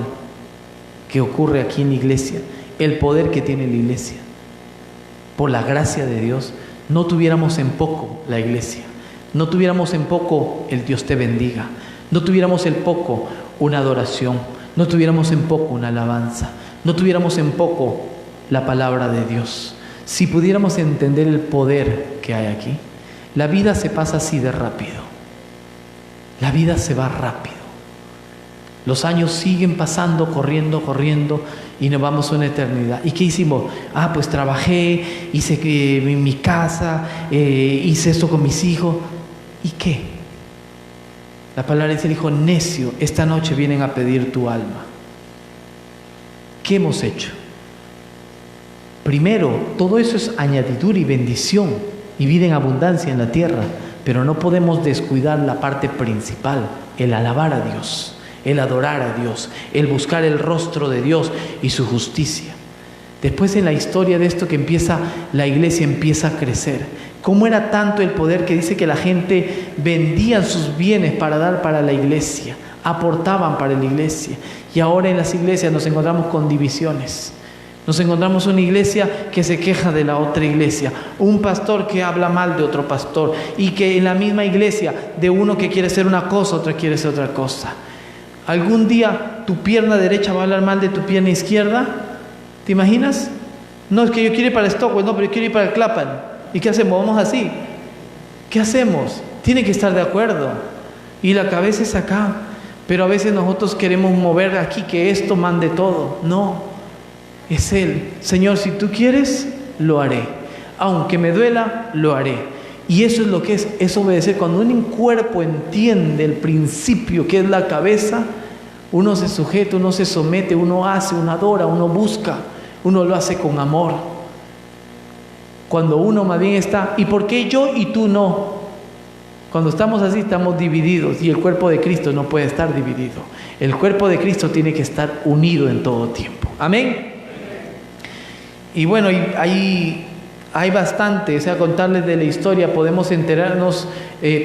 que ocurre aquí en la iglesia, el poder que tiene la iglesia, por la gracia de Dios, no tuviéramos en poco la iglesia, no tuviéramos en poco el Dios te bendiga, no tuviéramos en poco una adoración, no tuviéramos en poco una alabanza, no tuviéramos en poco la palabra de Dios. Si pudiéramos entender el poder que hay aquí, la vida se pasa así de rápido, la vida se va rápido. Los años siguen pasando, corriendo, y nos vamos a una eternidad. ¿Y qué hicimos? Pues trabajé, hice en mi casa, hice esto con mis hijos. ¿Y qué? La palabra dice, hijo necio, esta noche vienen a pedir tu alma. ¿Qué hemos hecho? Primero, todo eso es añadidura y bendición y vida en abundancia en la tierra, pero no podemos descuidar la parte principal, el alabar a Dios, el adorar a Dios, el buscar el rostro de Dios y su justicia. Después en la historia de esto la iglesia empieza a crecer. ¿Cómo era tanto el poder que dice que la gente vendía sus bienes para dar para la iglesia, aportaban para la iglesia? Y ahora en las iglesias nos encontramos con divisiones. Nos encontramos una iglesia que se queja de la otra iglesia, un pastor que habla mal de otro pastor, y que en la misma iglesia de uno que quiere ser una cosa, otro quiere ser otra cosa. ¿Algún día tu pierna derecha va a hablar mal de tu pierna izquierda? ¿Te imaginas? No, es que yo quiero ir para Stockwell, no, pero yo quiero ir para el Clapham. ¿Y qué hacemos? Vamos así. ¿Qué hacemos? Tiene que estar de acuerdo. Y la cabeza es acá. Pero a veces nosotros queremos mover aquí que esto mande todo. No, es Él. Señor, si tú quieres, lo haré. Aunque me duela, lo haré. Y eso es lo que es obedecer. Cuando un cuerpo entiende el principio que es la cabeza, uno se sujeta, uno se somete, uno hace, uno adora, uno busca, uno lo hace con amor. Cuando uno más bien está, ¿y por qué yo y tú no? Cuando estamos así, estamos divididos, y el cuerpo de Cristo no puede estar dividido. El cuerpo de Cristo tiene que estar unido en todo tiempo. Amén. Y bueno, hay bastante, o sea, contarles de la historia, podemos enterarnos,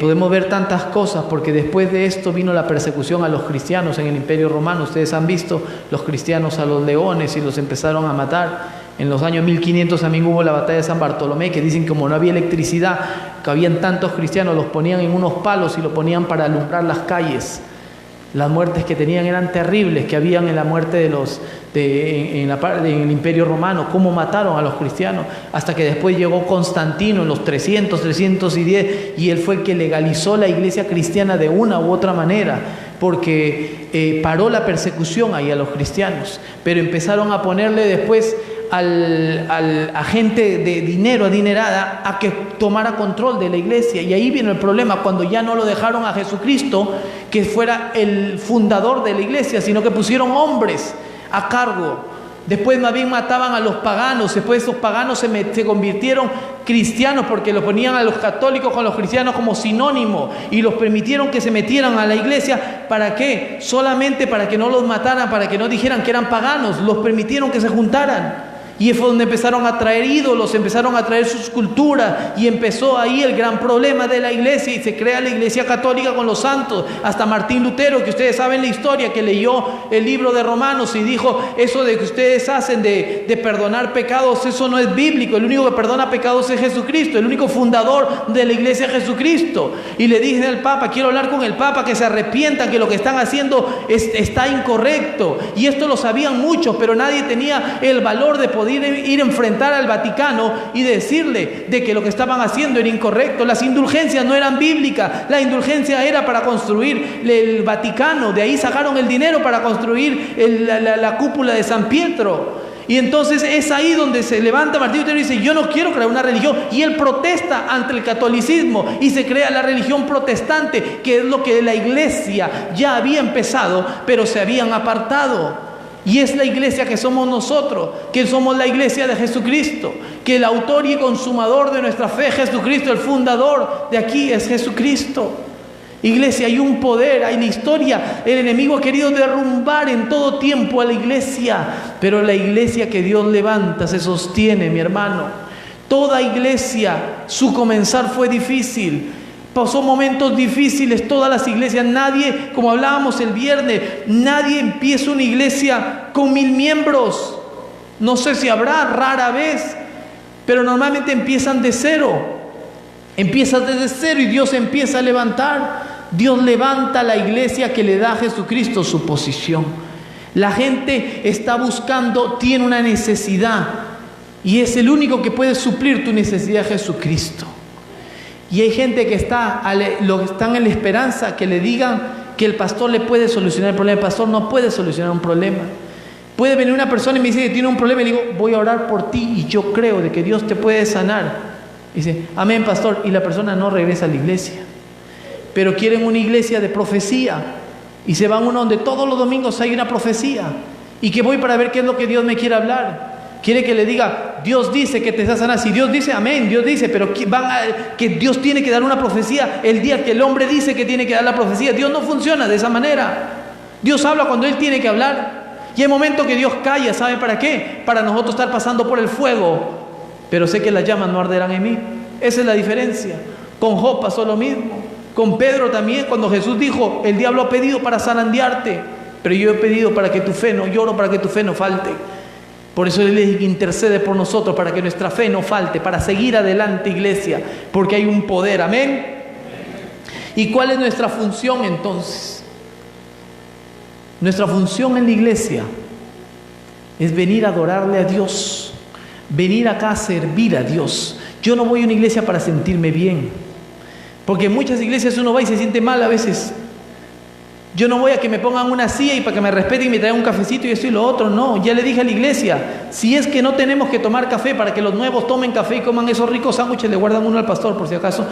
podemos ver tantas cosas, porque después de esto vino la persecución a los cristianos en el Imperio Romano. Ustedes han visto los cristianos a los leones y los empezaron a matar. En los años 1500 también hubo la batalla de San Bartolomé, que dicen que como no había electricidad, que habían tantos cristianos, los ponían en unos palos y lo ponían para alumbrar las calles. Las muertes que tenían eran terribles, que habían en la muerte en el Imperio Romano, cómo mataron a los cristianos, hasta que después llegó Constantino en los 310, y él fue el que legalizó la iglesia cristiana de una u otra manera, porque paró la persecución ahí a los cristianos. Pero empezaron a ponerle después a gente de dinero, adinerada, a que tomara control de la iglesia. Y ahí vino el problema, cuando ya no lo dejaron a Jesucristo que fuera el fundador de la iglesia, sino que pusieron hombres a cargo. Después más bien mataban a los paganos. Después esos paganos se convirtieron cristianos, porque los ponían a los católicos con los cristianos como sinónimo, y los permitieron que se metieran a la iglesia. ¿Para qué? Solamente para que no los mataran, para que no dijeran que eran paganos. Los permitieron que se juntaran. Y fue donde empezaron a traer ídolos, empezaron a traer sus culturas, y empezó ahí el gran problema de la iglesia, y se crea la iglesia católica con los santos. Hasta Martín Lutero, que ustedes saben la historia, que leyó el libro de Romanos y dijo: eso de que ustedes hacen de perdonar pecados, eso no es bíblico. El único que perdona pecados es Jesucristo, el único fundador de la iglesia es Jesucristo. Y le dije al Papa, quiero hablar con el Papa, que se arrepientan, que lo que están haciendo está incorrecto. Y esto lo sabían muchos, pero nadie tenía el valor de poder ir a enfrentar al Vaticano y decirle de que lo que estaban haciendo era incorrecto. Las indulgencias no eran bíblicas. La indulgencia era para construir el Vaticano. De ahí sacaron el dinero para construir la cúpula de San Pietro. Y entonces es ahí donde se levanta Martín Lutero y dice: yo no quiero crear una religión. Y él protesta ante el catolicismo y se crea la religión protestante, que es lo que la iglesia ya había empezado, pero se habían apartado. Y es la iglesia que somos nosotros, que somos la iglesia de Jesucristo, que el autor y consumador de nuestra fe es Jesucristo, el fundador de aquí es Jesucristo. Iglesia, hay un poder, hay la historia. El enemigo ha querido derrumbar en todo tiempo a la iglesia, pero la iglesia que Dios levanta se sostiene, mi hermano. Toda iglesia, su comenzar fue difícil. Pasó momentos difíciles, todas las iglesias. Nadie, como hablábamos el viernes, nadie empieza una iglesia con 1000 miembros. No sé si habrá, rara vez, pero normalmente empiezan de cero. Empiezas desde cero y Dios empieza a levantar. Dios levanta la iglesia que le da a Jesucristo su posición. La gente está buscando, tiene una necesidad, y es el único que puede suplir tu necesidad, Jesucristo. Y hay gente que están en la esperanza que le digan que el pastor le puede solucionar el problema. El pastor no puede solucionar un problema. Puede venir una persona y me dice que tiene un problema, y le digo: voy a orar por ti y yo creo de que Dios te puede sanar. Y dice: amén, pastor. Y la persona no regresa a la iglesia. Pero quieren una iglesia de profecía, y se van uno donde todos los domingos hay una profecía, y que voy para ver qué es lo que Dios me quiere hablar. Quiere que le diga: Dios dice que te está sanando. Si Dios dice, amén, Dios dice, pero que Dios tiene que dar una profecía el día que el hombre dice que tiene que dar la profecía. Dios no funciona de esa manera. Dios habla cuando Él tiene que hablar. Y hay momentos que Dios calla. ¿Sabe para qué? Para nosotros estar pasando por el fuego, pero sé que las llamas no arderán en mí. Esa es la diferencia. Con Job pasó lo mismo. Con Pedro también, cuando Jesús dijo: el diablo ha pedido para zarandearte, pero yo he pedido para que tu fe no, lloro para que tu fe no falte. Por eso Él intercede por nosotros, para que nuestra fe no falte, para seguir adelante, iglesia, porque hay un poder. Amén. ¿Y cuál es nuestra función entonces? Nuestra función en la iglesia es venir a adorarle a Dios, venir acá a servir a Dios. Yo no voy a una iglesia para sentirme bien, porque en muchas iglesias uno va y se siente mal a veces. Yo no voy a que me pongan una silla y para que me respeten y me traigan un cafecito y esto y lo otro. No, ya le dije a la iglesia: si es que no tenemos que tomar café para que los nuevos tomen café y coman esos ricos sándwiches, le guardan uno al pastor por si acaso,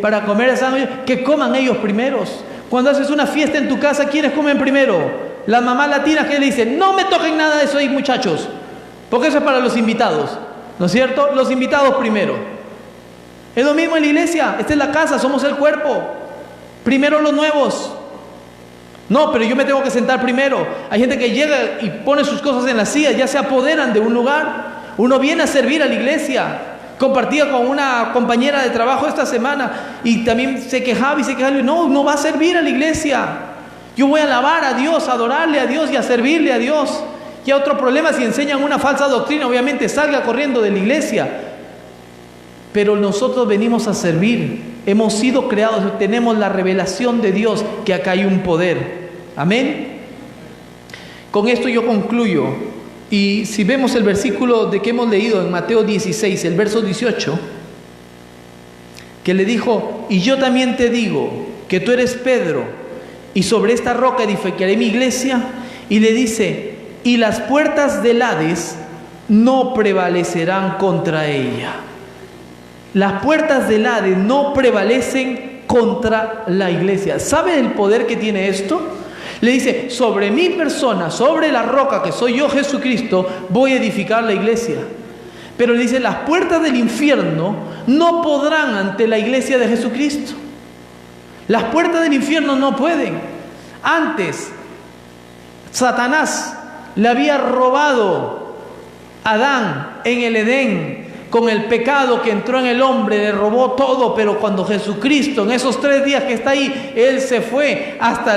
para comer sándwiches, que coman ellos primeros. Cuando haces una fiesta en tu casa, ¿quiénes comen primero? Las mamás latinas, que le dicen: no me toquen nada de eso ahí, muchachos, porque eso es para los invitados, ¿no es cierto? Los invitados primero. Es lo mismo en la iglesia. Esta es la casa, somos el cuerpo. Primero los nuevos. No, pero yo me tengo que sentar primero. Hay gente que llega y pone sus cosas en la silla, ya se apoderan de un lugar. Uno viene a servir a la iglesia. Compartía con una compañera de trabajo esta semana y también se quejaba. No va a servir a la iglesia. Yo voy a alabar a Dios, a adorarle a Dios y a servirle a Dios. Y otro problema, si enseñan una falsa doctrina, obviamente salga corriendo de la iglesia. Pero nosotros venimos a servir. Hemos sido creados, tenemos la revelación de Dios, que acá hay un poder. Amén. Con esto yo concluyo. Y si vemos el versículo de que hemos leído en Mateo 16, el verso 18, que le dijo: y yo también te digo que tú eres Pedro, y sobre esta roca edificaré mi iglesia. Y le dice: y las puertas del Hades no prevalecerán contra ella. Las puertas del Hades no prevalecen contra la iglesia. ¿Sabe el poder que tiene esto? Le dice, sobre mi persona, sobre la roca que soy yo, Jesucristo, voy a edificar la iglesia. Pero le dice, las puertas del infierno no podrán ante la iglesia de Jesucristo. Las puertas del infierno no pueden. Antes, Satanás le había robado a Adán en el Edén. Con el pecado que entró en el hombre, le robó todo, pero cuando Jesucristo, en esos 3 días que está ahí, Él se fue hasta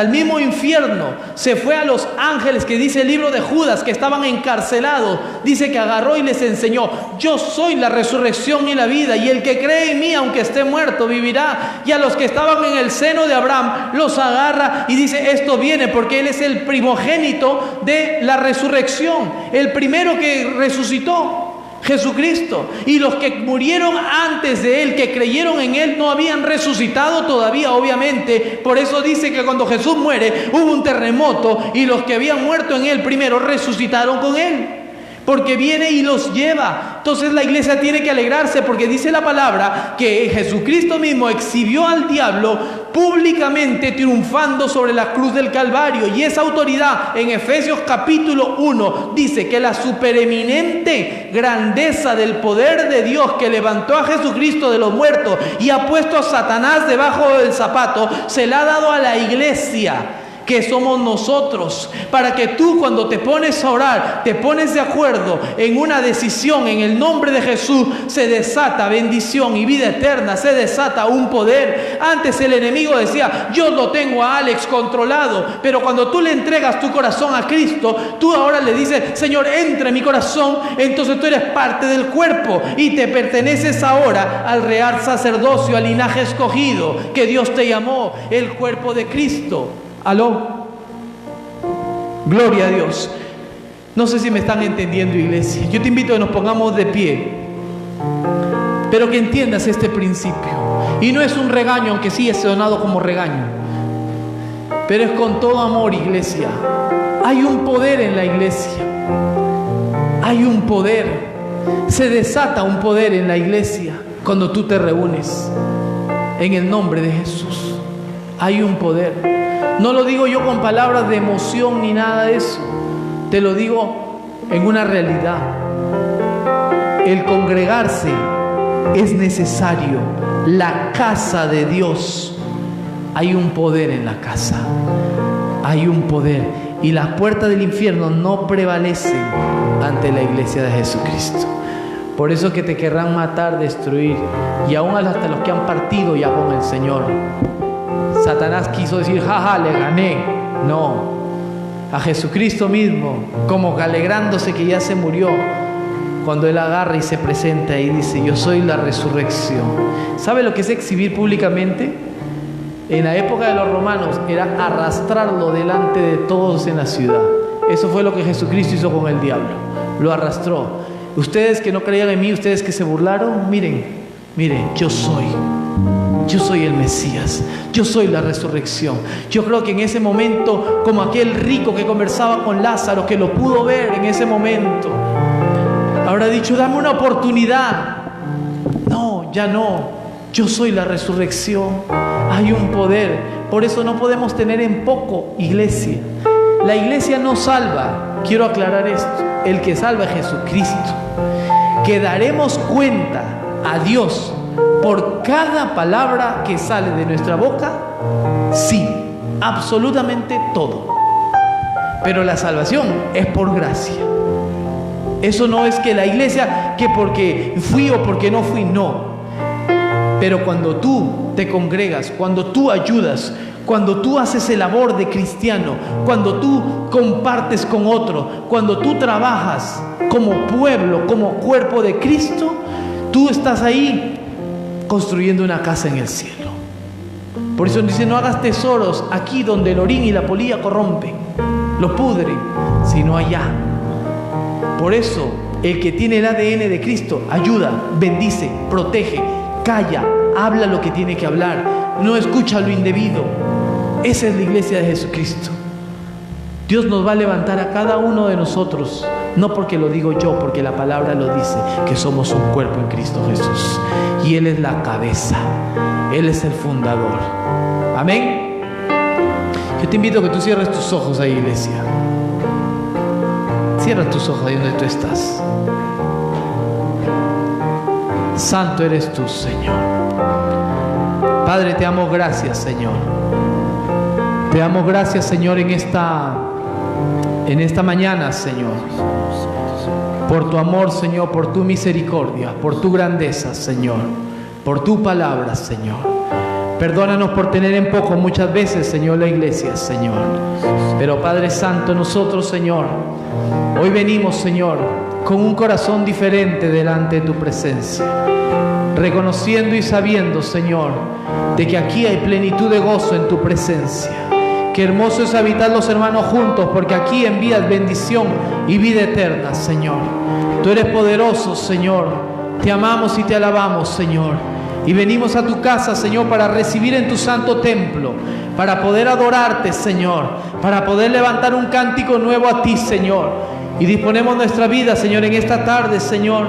el mismo infierno, se fue a los ángeles, que dice el libro de Judas, que estaban encarcelados, dice que agarró y les enseñó, yo soy la resurrección y la vida, y el que cree en mí, aunque esté muerto, vivirá. Y a los que estaban en el seno de Abraham, los agarra y dice, esto viene porque Él es el primogénito de la resurrección, el primero que resucitó, Jesucristo. Y los que murieron antes de Él, que creyeron en Él, no habían resucitado todavía, obviamente. Por eso dice que cuando Jesús muere, hubo un terremoto, y los que habían muerto en Él primero resucitaron con Él, porque viene y los lleva. Entonces la iglesia tiene que alegrarse, porque dice la palabra que Jesucristo mismo exhibió al diablo públicamente, triunfando sobre la cruz del Calvario. Y esa autoridad, en Efesios capítulo 1, dice que la supereminente grandeza del poder de Dios, que levantó a Jesucristo de los muertos y ha puesto a Satanás debajo del zapato, se la ha dado a la iglesia, que somos nosotros, para que tú, cuando te pones a orar, te pones de acuerdo en una decisión en el nombre de Jesús, se desata bendición y vida eterna, se desata un poder. Antes el enemigo decía, yo lo tengo a Alex controlado, pero cuando tú le entregas tu corazón a Cristo, tú ahora le dices, Señor, entra en mi corazón, entonces tú eres parte del cuerpo y te perteneces ahora al real sacerdocio, al linaje escogido que Dios te llamó, el cuerpo de Cristo. ¿Aló? Gloria a Dios. No sé si me están entendiendo, iglesia. Yo te invito a que nos pongamos de pie, pero que entiendas este principio. Y no es un regaño, aunque sí es sonado como regaño, pero es con todo amor, iglesia. Hay un poder en la iglesia. Hay un poder. Se desata un poder en la iglesia cuando tú te reúnes en el nombre de Jesús. Hay un poder. No lo digo yo con palabras de emoción ni nada de eso. Te lo digo en una realidad. El congregarse es necesario. La casa de Dios. Hay un poder en la casa. Hay un poder. Y las puertas del infierno no prevalecen ante la iglesia de Jesucristo. Por eso que te querrán matar, destruir. Y aún hasta los que han partido ya con el Señor. Satanás quiso decir, jaja, le gané. No, a Jesucristo mismo, como alegrándose que ya se murió, cuando Él agarra y se presenta y dice, yo soy la resurrección. ¿Sabe lo que es exhibir públicamente? En la época de los romanos era arrastrarlo delante de todos en la ciudad. Eso fue lo que Jesucristo hizo con el diablo, lo arrastró. Ustedes que no creían en mí, ustedes que se burlaron, miren, yo soy el Mesías, yo soy la resurrección. Yo creo que en ese momento, como aquel rico que conversaba con Lázaro, que lo pudo ver en ese momento, habrá dicho, dame una oportunidad. No, ya no, yo soy la resurrección. Hay un poder. Por eso no podemos tener en poco iglesia. La iglesia no salva, quiero aclarar esto, el que salva es Jesucristo. Que daremos cuenta a Dios por cada palabra que sale de nuestra boca, sí, absolutamente todo. Pero la salvación es por gracia. Eso no es que la iglesia, que porque fui o porque no fui, no. Pero cuando tú te congregas, cuando tú ayudas, cuando tú haces el labor de cristiano, cuando tú compartes con otro, cuando tú trabajas como pueblo, como cuerpo de Cristo, tú estás ahí construyendo una casa en el cielo. Por eso dice, no hagas tesoros aquí donde el orín y la polilla corrompen, lo pudren, sino allá. Por eso el que tiene el ADN de Cristo ayuda, bendice, protege, calla, habla lo que tiene que hablar, no escucha lo indebido. Esa es la iglesia de Jesucristo. Dios nos va a levantar a cada uno de nosotros, no porque lo digo yo, porque la palabra lo dice, que somos un cuerpo en Cristo Jesús. Y Él es la cabeza, Él es el fundador. Amén. Yo te invito a que tú cierres tus ojos ahí, iglesia. Cierra tus ojos ahí donde tú estás. Santo eres tú, Señor. Padre, te damos gracias, Señor. Te damos gracias, Señor, en esta mañana, Señor, por tu amor, Señor, por tu misericordia, por tu grandeza, Señor, por tu palabra, Señor. Perdónanos por tener en poco muchas veces, Señor, la iglesia, Señor. Pero Padre Santo, nosotros, Señor, hoy venimos, Señor, con un corazón diferente delante de tu presencia, reconociendo y sabiendo, Señor, de que aquí hay plenitud de gozo en tu presencia. Qué hermoso es habitar los hermanos juntos, porque aquí envías bendición y vida eterna, Señor. Tú eres poderoso, Señor. Te amamos y te alabamos, Señor. Y venimos a tu casa, Señor, para recibir en tu santo templo, para poder adorarte, Señor, para poder levantar un cántico nuevo a ti, Señor. Y disponemos nuestra vida, Señor, en esta tarde, Señor,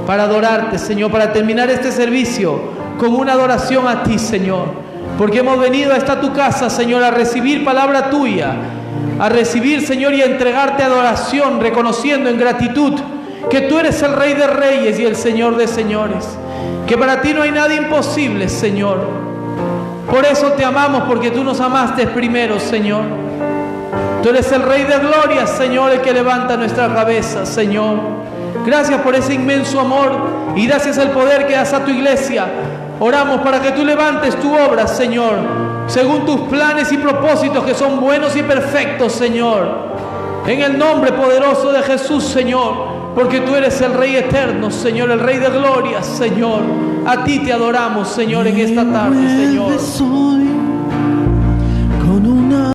para adorarte, Señor, para terminar este servicio con una adoración a ti, Señor. Porque hemos venido a esta tu casa, Señor, a recibir palabra tuya, a recibir, Señor, y a entregarte adoración, reconociendo en gratitud que tú eres el Rey de Reyes y el Señor de Señores, que para ti no hay nada imposible, Señor. Por eso te amamos, porque tú nos amaste primero, Señor. Tú eres el Rey de Gloria, Señor, el que levanta nuestra cabeza, Señor. Gracias por ese inmenso amor y gracias al poder que das a tu iglesia. Oramos para que tú levantes tu obra, Señor, según tus planes y propósitos que son buenos y perfectos, Señor. En el nombre poderoso de Jesús, Señor, porque tú eres el Rey eterno, Señor, el Rey de gloria, Señor. A ti te adoramos, Señor, en esta tarde, Señor.